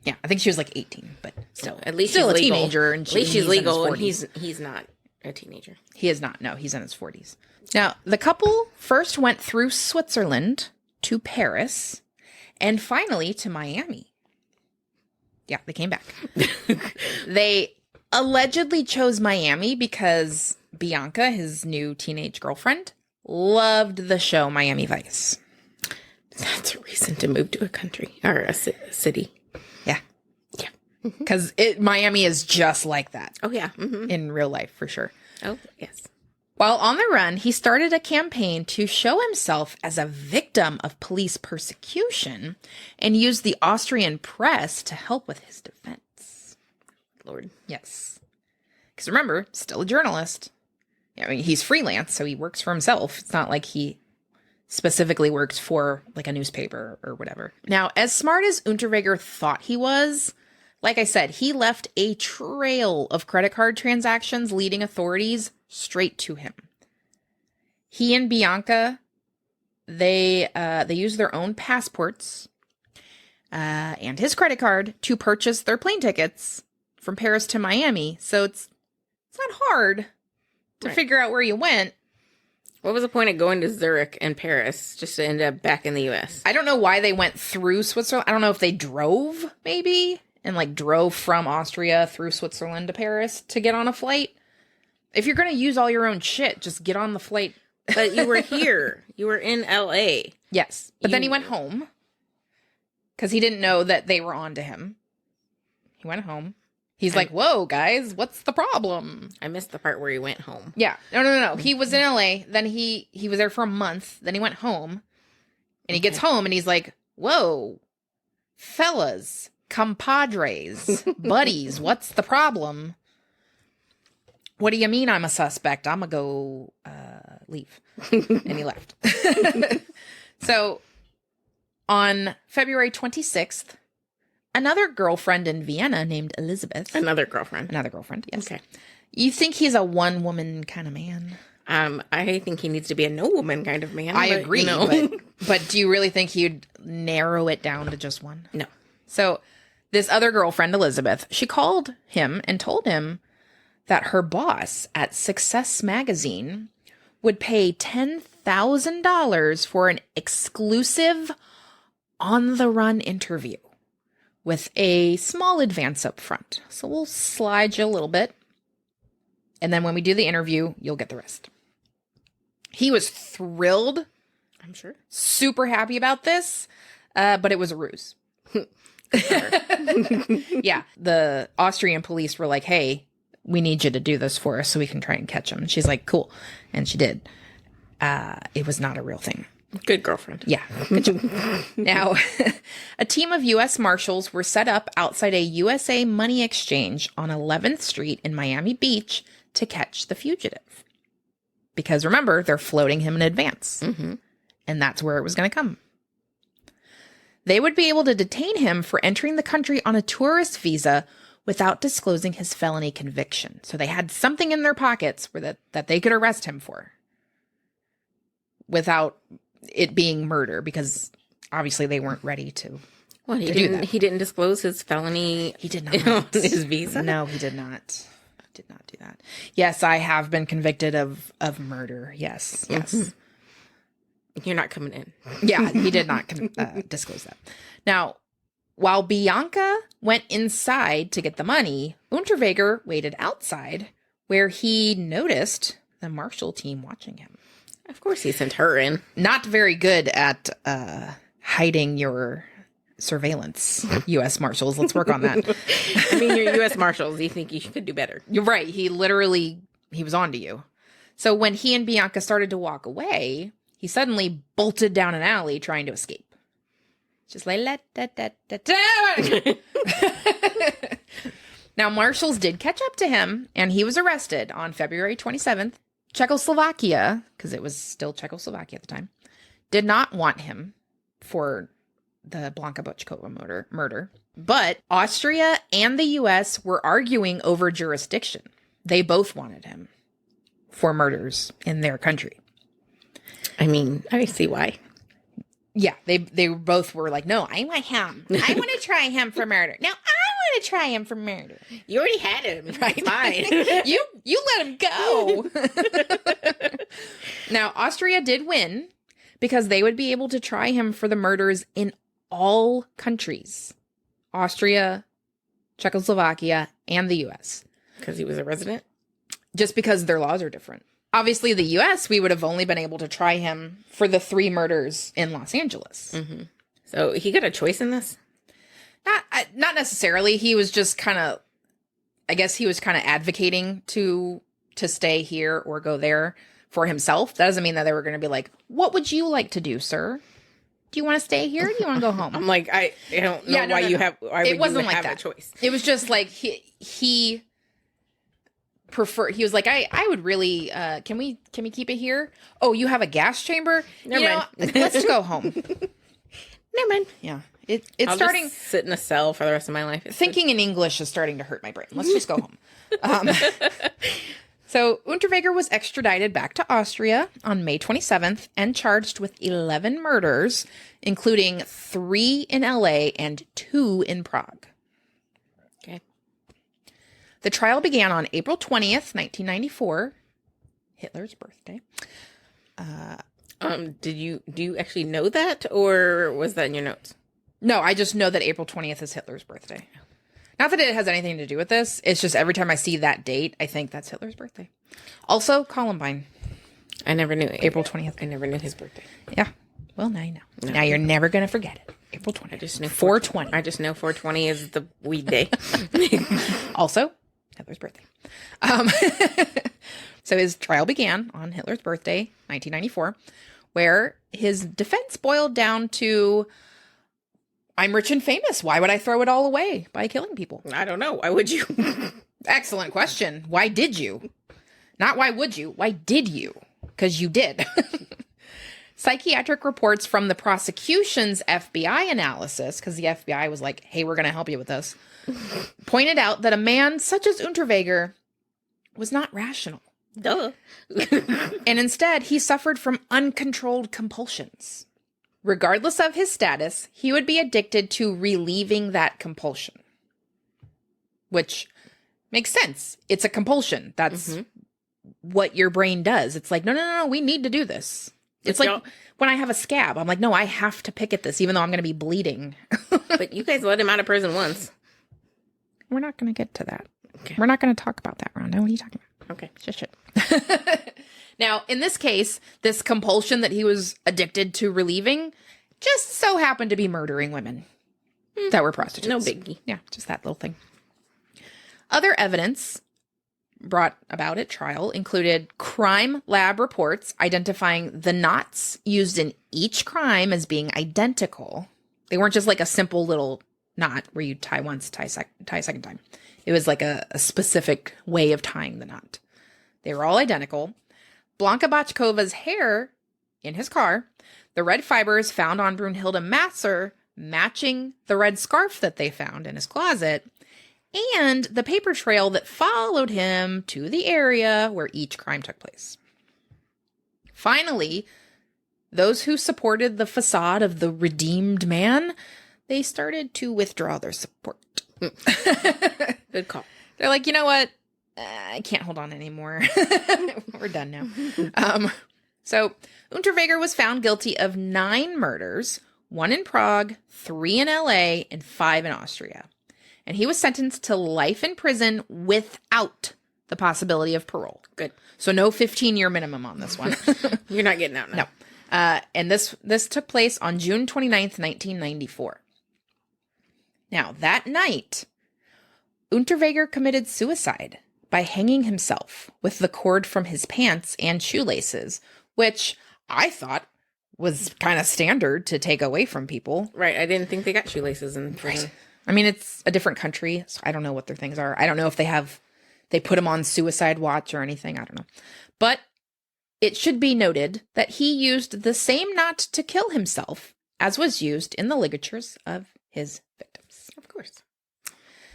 Yeah, I think she was like 18, but still. At least still she's a legal. teenager. And at least she's legal, and he's not a teenager. He is not. No, he's in his 40s. Now, the couple first went through Switzerland to Paris and finally to Miami. Yeah, they came back. They allegedly chose Miami because Bianca, his new teenage girlfriend, loved the show Miami Vice. That's a reason to move to a country or a city. Yeah. Yeah. Because Miami is just like that. Oh, yeah. In real life, for sure. Oh, yes. While on the run, he started a campaign to show himself as a victim of police persecution and used the Austrian press to help with his defense. Lord. Yes. Because remember, still a journalist. I mean, he's freelance, so he works for himself. It's not like he specifically works for like a newspaper or whatever. Now, as smart as Unterweger thought he was, like I said, he left a trail of credit card transactions leading authorities straight to him. He and Bianca, they used their own passports and his credit card to purchase their plane tickets from Paris to Miami. So it's not hard to figure out where you went. What was the point of going to Zurich and Paris just to end up back in the U.S.? I don't know why they went through Switzerland. I don't know if they drove, maybe, and like drove from Austria through Switzerland to Paris to get on a flight. If you're going to use all your own shit, just get on the flight. But you were here. You were in L.A. Yes. But then he went home because he didn't know that they were on to him. He went home. He's like, whoa, guys, what's the problem? I missed the part where he went home. Yeah. No. He was in LA. Then he was there for a month. Then he went home. And he gets home and he's like, whoa, fellas, compadres, buddies, what's the problem? What do you mean I'm a suspect? I'm going to go leave. And he left. So on February 26th, another girlfriend in Vienna named Elizabeth. Another girlfriend, yes. Okay. You think he's a one-woman kind of man? I think he needs to be a nobleman kind of man. I but, agree, but do you really think he'd narrow it down to just one? No. So this other girlfriend, Elizabeth, she called him and told him that her boss at Success Magazine would pay $10,000 for an exclusive on-the-run interview with a small advance up front. So we'll slide you a little bit. And then when we do the interview, you'll get the rest. He was thrilled. I'm sure. Super happy about this. But it was a ruse. Yeah. The Austrian police were like, hey, we need you to do this for us so we can try and catch him. And she's like, cool. And she did. It was not a real thing. Good girlfriend. Yeah. Good job. Now, a team of U.S. Marshals were set up outside a USA Money Exchange on 11th Street in Miami Beach to catch the fugitive. Because remember, they're floating him in advance. Mm-hmm. And that's where it was going to come. They would be able to detain him for entering the country on a tourist visa without disclosing his felony conviction. So they had something in their pockets that they could arrest him for without it being murder, because obviously they weren't ready to. Well, to do that. He didn't disclose his felony. He did not. On his visa. No, he did not. Did not do that. Yes, I have been convicted of murder. Yes, yes. Mm-hmm. You're not coming in. Yeah, he did not disclose that. Now, while Bianca went inside to get the money, Unterweger waited outside, where he noticed the marshal team watching him. Of course he sent her in. Not very good at hiding your surveillance, U.S. Marshals. Let's work on that. I mean, you're U.S. Marshals. You think you could do better. You're right. He was on to you. So when he and Bianca started to walk away, he suddenly bolted down an alley trying to escape. Just like, Now, marshals did catch up to him, and he was arrested on February 27th. Czechoslovakia, because it was still Czechoslovakia at the time, did not want him for the Blanka Bočkova murder. But Austria and the U.S. were arguing over jurisdiction. They both wanted him for murders in their country. I mean, I see why. Yeah, they both were like, no, I want him. I want to try him for murder. No, I want to try him for murder. You already had him. Right. Fine. you let him go. Now, Austria did win because they would be able to try him for the murders in all countries. Austria, Czechoslovakia, and the U.S. Because he was a resident? Just because their laws are different. Obviously, the U.S., we would have only been able to try him for the 3 murders in Los Angeles. Mm-hmm. So he got a choice in this? Not necessarily. He was just kind of, I guess he was kind of advocating to stay here or go there for himself. That doesn't mean that they were going to be like, what would you like to do, sir? Do you want to stay here or do you want to go home? I'm like, I don't know why you have, why it would wasn't you like have that. a choice? It was just like he was like, I would really, can we keep it here? Oh, you have a gas chamber? Never mind. Let's go home. Never mind. Yeah. It's I'll starting. Just sit in a cell for the rest of my life. Thinking in English is starting to hurt my brain. Let's just go home. So Unterweger was extradited back to Austria on May 27th and charged with 11 murders, including 3 in LA and 2 in Prague. Okay. The trial began on April 20th, 1994, Hitler's birthday. Do you actually know that, or was that in your notes? No, I just know that April 20th is Hitler's birthday. Not that it has anything to do with this. It's just every time I see that date, I think that's Hitler's birthday. Also, Columbine. I never knew it. April 20th. I never knew his birthday. Yeah. Well, now you know. No. Now you're never going to forget it. April 20th. I just know 420. I just know 420 is the weed day. Also, Hitler's birthday. So his trial began on Hitler's birthday, 1994, where his defense boiled down to, I'm rich and famous. Why would I throw it all away by killing people? I don't know. Why would you? Excellent question. Why did you? Not why would you? Why did you? Because you did. Psychiatric reports from the prosecution's FBI analysis, because the FBI was like, hey, we're going to help you with this, pointed out that a man such as Unterweger was not rational. Duh. And instead, he suffered from uncontrolled compulsions. Regardless of his status, he would be addicted to relieving that compulsion. Which makes sense. It's a compulsion. That's what your brain does. It's like, no, we need to do this. It's like when I have a scab, I'm like, no, I have to pick at this, even though I'm going to be bleeding. But you guys let him out of prison once. We're not going to get to that. Okay. We're not going to talk about that, Rhonda. What are you talking about? Okay. Shit. Now, in this case, this compulsion that he was addicted to relieving just so happened to be murdering women that were prostitutes. No biggie. Yeah, just that little thing. Other evidence brought about at trial included crime lab reports identifying the knots used in each crime as being identical. They weren't just like a simple little knot where you tie once, tie second time. It was like a specific way of tying the knot. They were all identical. Blanka Bachkova's hair in his car, the red fibers found on Brunhilde Masser matching the red scarf that they found in his closet, and the paper trail that followed him to the area where each crime took place. Finally, those who supported the facade of the redeemed man, they started to withdraw their support. Good call. They're like, you know what? I can't hold on anymore. We're done now. So Unterweger was found guilty of 9 murders, 1 in Prague, 3 in LA, and 5 in Austria. And he was sentenced to life in prison without the possibility of parole. Good. So no 15-year minimum on this one. You're not getting out now. No. And this took place on June 29th, 1994. Now, that night, Unterweger committed suicide by hanging himself with the cord from his pants and shoelaces, which I thought was kind of standard to take away from people. Right. I didn't think they got shoelaces in prison. Right. I mean, it's a different country, so I don't know what their things are. I don't know if they put him on suicide watch or anything. I don't know. But it should be noted that he used the same knot to kill himself as was used in the ligatures of his victims. Of course.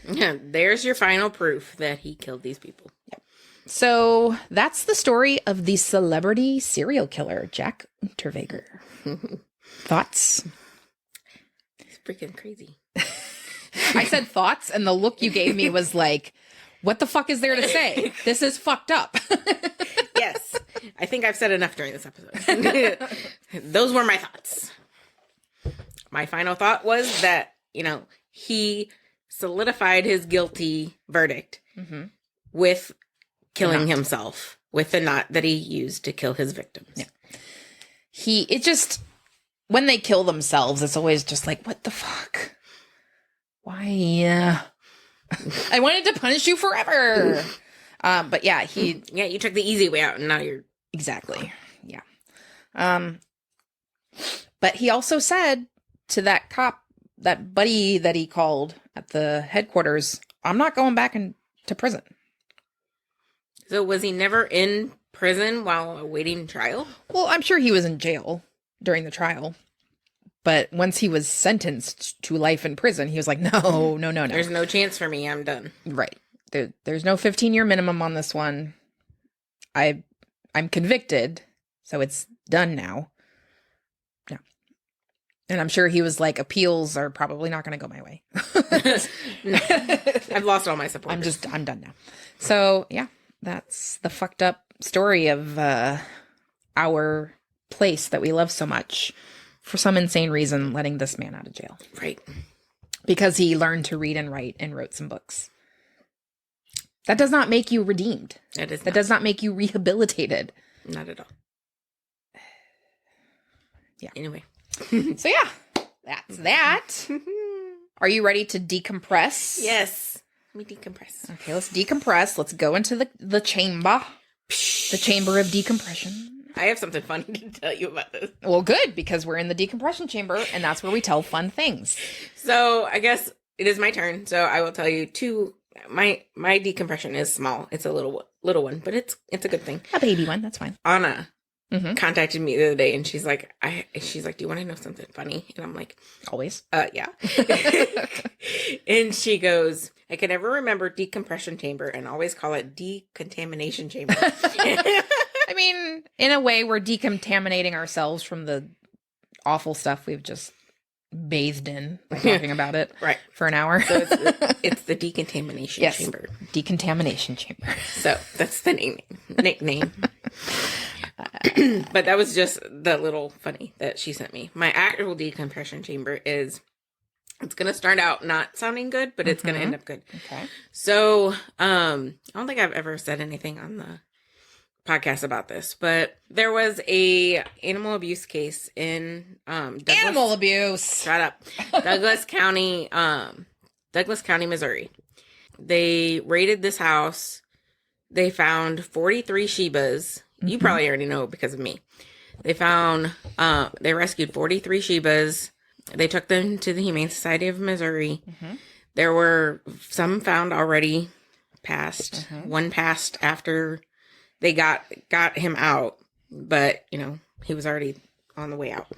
Yeah, there's your final proof that he killed these people. Yep. So that's the story of the celebrity serial killer, Jack Unterweger. Thoughts? It's freaking crazy. I said thoughts, and the look you gave me was like, what the fuck is there to say? This is fucked up. Yes. I think I've said enough during this episode. Those were my thoughts. My final thought was that, he solidified his guilty verdict with killing himself with the knot that he used to kill his victims. Yeah. When they kill themselves, it's always just like, what the fuck? Why? I wanted to punish you forever. But yeah, you took the easy way out and now you're... Exactly. Yeah. But he also said to that cop, that buddy that he called at the headquarters, I'm not going back into prison. So was he never in prison while awaiting trial? Well, I'm sure he was in jail during the trial. But once he was sentenced to life in prison, he was like, no. There's no chance for me. I'm done. Right. There's no 15-year minimum on this one. I'm convicted, so it's done now. No. And I'm sure he was like, appeals are probably not going to go my way. No. I've lost all my support. I'm done now. So, yeah, that's the fucked up story of our place that we love so much. For some insane reason, letting this man out of jail. Right. Because he learned to read and write and wrote some books. That does not make you redeemed. That does not make you rehabilitated. Not at all. Yeah. Anyway. So yeah, that's that. Are you ready to decompress? Yes. Let me decompress. Okay, let's decompress. Let's go into the chamber. The chamber of decompression. I have something funny to tell you about this. Well, good, because we're in the decompression chamber, and that's where we tell fun things. So I guess it is my turn. So I will tell you two. My decompression is small. It's a little one, but it's a good thing. A baby one, that's fine. Anna contacted me the other day, and she's like, do you want to know something funny? And I'm like, Always. Yeah. And she goes, I can never remember decompression chamber and always call it decontamination chamber. I mean, in a way, we're decontaminating ourselves from the awful stuff we've just bathed in by talking about it right for an hour. So it's the decontamination chamber. Decontamination chamber. So that's the nickname. But that was just the little funny that she sent me. My actual decompression chamber is, it's going to start out not sounding good, but it's going to end up good. Okay. So I don't think I've ever said anything on the podcast about this, but there was a animal abuse case in Douglas, animal abuse. Shut up. Douglas County, Missouri. They raided this house. They found 43 Shibas. You probably already know because of me. They rescued 43 Shibas. They took them to the Humane Society of Missouri. There were some found already passed. One passed after they got him out, but he was already on the way out.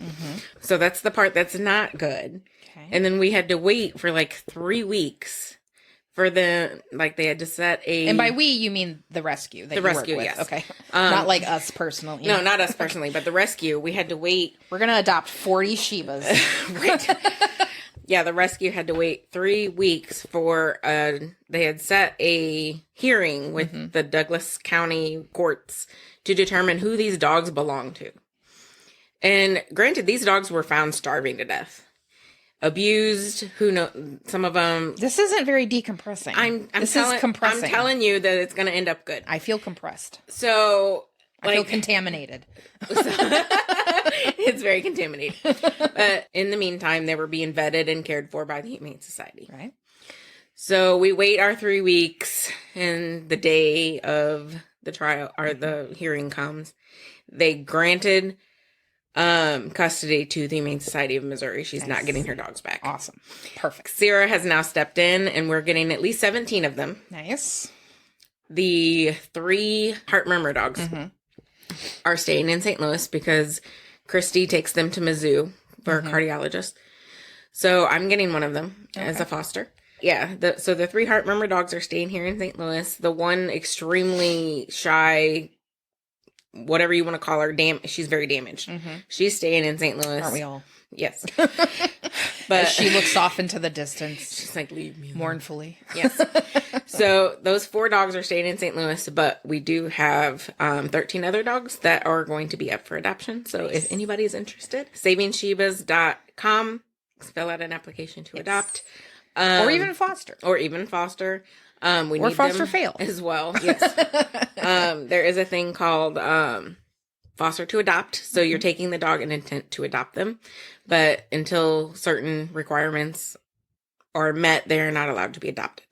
So that's the part that's not good. Okay. And then we had to wait for like 3 weeks for they had to set a... And by we, you mean the rescue that the you rescue, work with. yes. Okay. Not like us personally. No, not us personally, but the rescue. We had to wait. We're going to adopt 40 Shibas. Right. Yeah, the rescue had to wait 3 weeks for, they had set a hearing with the Douglas County courts to determine who these dogs belong to. And granted, these dogs were found starving to death. Abused, some of them. This isn't very decompressing. This is compressing. I'm telling you that it's going to end up good. I feel compressed. So, I feel contaminated. It's very contaminated. But in the meantime, they were being vetted and cared for by the Humane Society. Right. So we wait our 3 weeks, and the day of the trial or the hearing comes. They granted custody to the Humane Society of Missouri. She's not getting her dogs back. Awesome. Perfect. Sarah has now stepped in, and we're getting at least 17 of them. Nice. The 3 heart murmur dogs are staying in St. Louis because Christy takes them to Mizzou for a cardiologist. So I'm getting one of them as a foster. Yeah. So the 3 heart murmur dogs are staying here in St. Louis. The one extremely shy, whatever you want to call her, she's very damaged. She's staying in St. Louis. Aren't we all? Yes. But she looks off into the distance. She's like, leave me alone. Mournfully. Yes. So those 4 dogs are staying in St. Louis, but we do have 13 other dogs that are going to be up for adoption. So if anybody's interested, savingshibas.com, fill out an application to adopt. Or even foster. Or even foster. We or need foster them fail. as well. Yes. There is a thing called foster to adopt. So you're taking the dog in intent to adopt them. But until certain requirements are met, they're not allowed to be adopted.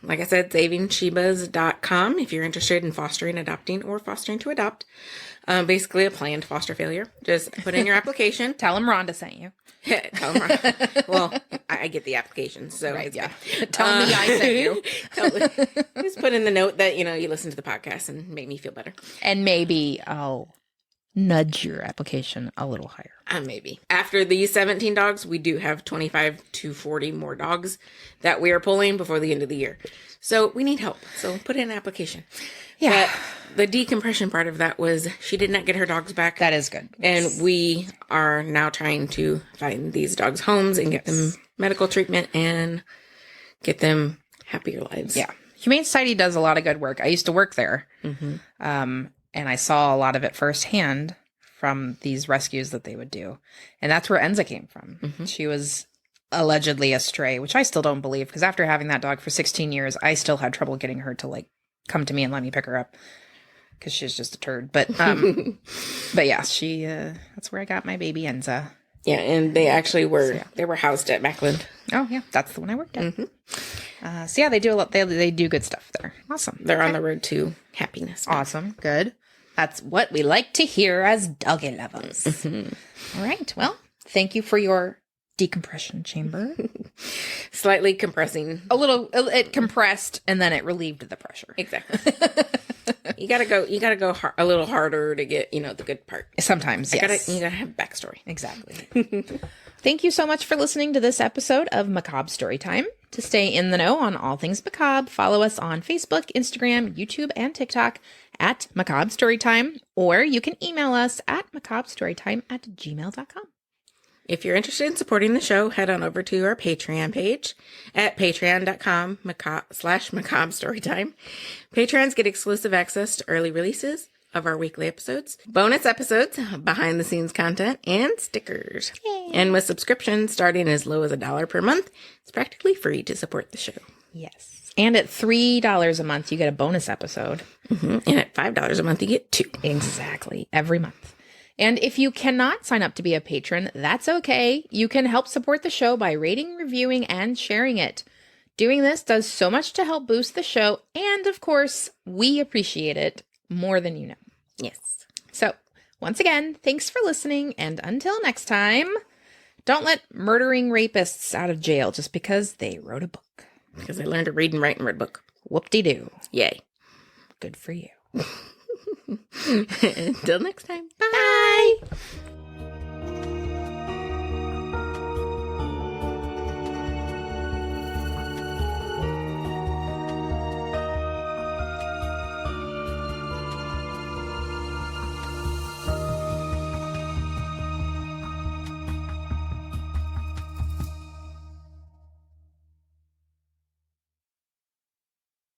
Like I said, savingshibas.com if you're interested in fostering, adopting, or fostering to adopt. Basically a planned foster failure. Just put in your application. Tell them Rhonda sent you. Tell them Rhonda. Well, I get the applications, so right, yeah. Tell me I sent you. Just put in the note that, you listened to the podcast and made me feel better. And maybe I'll nudge your application a little higher. Maybe. After these 17 dogs, we do have 25 to 40 more dogs that we are pulling before the end of the year. So we need help. So put in an application. Yeah. But the decompression part of that was she did not get her dogs back. That is good. And we are now trying to find these dogs homes and get them medical treatment and get them happier lives. Yeah. Humane Society does a lot of good work. I used to work there. And I saw a lot of it firsthand from these rescues that they would do. And that's where Enza came from. She was allegedly a stray, which I still don't believe, because after having that dog for 16 years, I still had trouble getting her to come to me and let me pick her up because she's just a turd. But yeah, she that's where I got my baby Enza. Yeah, and they actually were they were housed at Mackland. Oh yeah, that's the one I worked at. So yeah, they do a lot. They do good stuff there. Awesome. They're on the road to happiness. Awesome. Good. That's what we like to hear as doggy lovers. All right. Well, thank you for your decompression chamber. Slightly compressing. A little. It compressed and then it relieved the pressure. Exactly. You gotta go a little harder to get, the good part. Sometimes, yes. You gotta have backstory. Exactly. Thank you so much for listening to this episode of Macabre Storytime. To stay in the know on all things macabre, follow us on Facebook, Instagram, YouTube, and TikTok at Macabre Storytime, or you can email us at macabrestorytime@gmail.com. If you're interested in supporting the show, head on over to our Patreon page at patreon.com/macabre storytime. Patrons get exclusive access to early releases of our weekly episodes, bonus episodes, behind the scenes content, and stickers. Yay. And with subscriptions starting as low as $1 per month, it's practically free to support the show. Yes. And at $3 a month, you get a bonus episode. Mm-hmm. And at $5 a month, you get 2. Exactly. Every month. And if you cannot sign up to be a patron, that's okay. You can help support the show by rating, reviewing, and sharing it. Doing this does so much to help boost the show. And of course, we appreciate it more than you know. Yes. So, once again, thanks for listening. And until next time, don't let murdering rapists out of jail just because they wrote a book. Because they learned to read and write and read a book. Whoop-de-doo. Yay. Good for you. Until next time. Bye.